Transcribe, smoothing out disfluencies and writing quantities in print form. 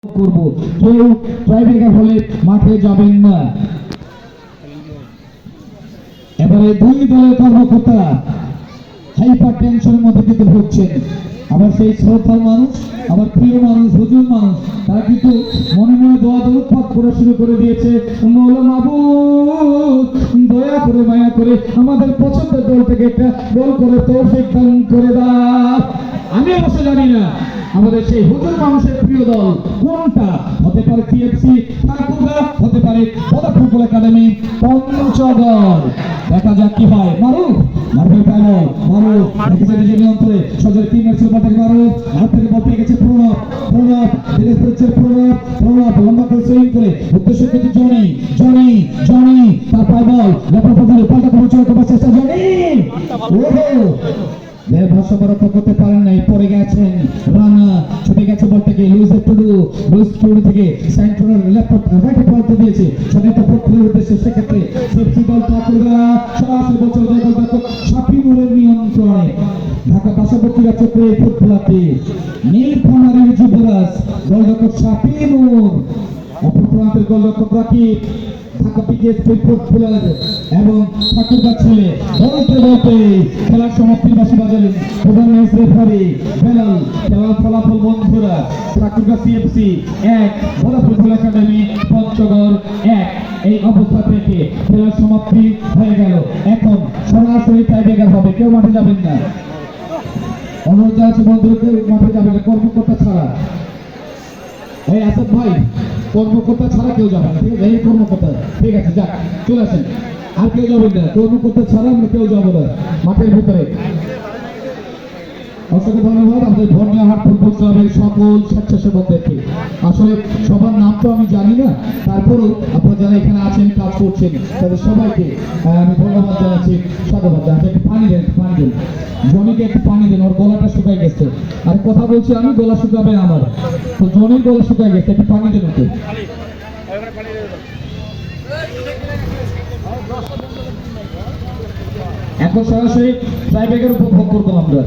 করব কেউ ট্রাইব্রেকার হলে মাঠে যাবেন না। এবারে দুই দলের কর্মকর্তারা হাইপার টেনশনের মধ্যে কিন্তু ভুগছেন। আবার সেই শ্রদ্ধার মানুষ, আবার প্রিয় মানুষ, হুজুর মানুষ, তারা কিন্তু মনে মনে দোয়া দরুদ করে শুরু করে দিয়েছে, মওলা মাবুদ দয়া করে মায়া করে আমাদের পছন্দের দল থেকে একটা গোল করে তৌফিক দান করে দাও। আমি অবশ্য জানি না আমাদের সেই হুজুর মানুষের প্রিয় দল কোনটা, হতে পারে সিএফসি ঠাকুরগা, হতে পারে বদা ফুটবল একাডেমি পঞ্চগড়। দেখা যাক কি হয়। মারুফ মারুফের প্যানেল মারুফ রেখেছে নিজের নিয়ন্ত্রণে, সজল তিন ম্যাচের পর থেকে মারুফ হাত থেকে বল পেয়ে গেছে প্রণব, প্রণব দিনে করেছে প্রণব, প্রণব লম্বা করে সুইং করে উদ্দেশ্য কিন্তু জনি জনি জনি তার পায় বল লেফট পজিশনে পাল্টা করে চলে করার চেষ্টা জনি। ওহো ভাষ্যবরত করতে পারেন নাই, পড়ে গেছেন রানা, ছুটে গেছে বল থেকে লুইস টুডু, লুইস টুডু থেকে সেন্টারের লেফট রাইটে বল দিয়েছে সঠিক প্রক্রিয়ার উদ্দেশ্যে। সেক্ষেত্রে সেফটি দল ঠাকুরগা সরাসরি বল চলে যায় গোলরক্ষক শাফিনুরের নিয়ন্ত্রণে। ঢাকা পার্শ্ববর্তীরা চক্রে ফুটবলারটি নীলফামারীর যুবরাজ গোলরক্ষক শাফিনুর, অপর প্রান্তের গোলরক্ষক রাকিব ঢাকা পিকেএসপি ফুটবলার এবং ঠাকুরগা ছেলে। বলতে বলতে খেলার সমাপ্তির বাঁশি বাজালেন প্রধান ম্যাচ রেফারি বেলাল। খেলার ফলাফল বন্ধুরা, Thakurgaon CFC 1, বদা football academy Panchagarh 1। এই অবস্থা থেকে খেলার সমাপ্তি হয়ে গেল। এখন সরাসরি টাইব্রেকার হবে, কেউ মাঠে যাবেন না। অনুরোধ আছে বন্ধুদের মাঠে যাবেন না কর্মকর্তা ছাড়া। এই আসাদ ভাই কর্মকর্তা ছাড়া কেউ যাবে না, ঠিক আছে? এই কর্মকর্তা ঠিক আছে, যাক চলে আসেন, আর কেউ যাবেন না, কর্মকর্তা ছাড়া আমরা কেউ যাবো না মাঠের ভিতরে। অসংখ্য ধন্যবাদ আমাদের ধর্মীয়হাট ফুটবল ক্লাবের সকল স্বেচ্ছাসেবকদেরকে। আসলে সবার নাম তো আমি জানি না, তারপরেও আপনারা যারা এখানে আছেন কাজ করছেন তাদের সবাইকে আমি ধন্যবাদ জানাচ্ছি, সাধুবাদ জানাচ্ছি। একটু পানি দেন, পানি দেন জনিকে, একটু পানি দেন, ওর গলাটা শুকাই গেছে। আর কথা বলছি আমি, গলা শুকাবে আমার, তো জনির গলা শুকাই গেছে, একটু পানি দেন ওকে। এখন সরাসরি ট্রাইব্রেকার উপভোগ করবো আমরা।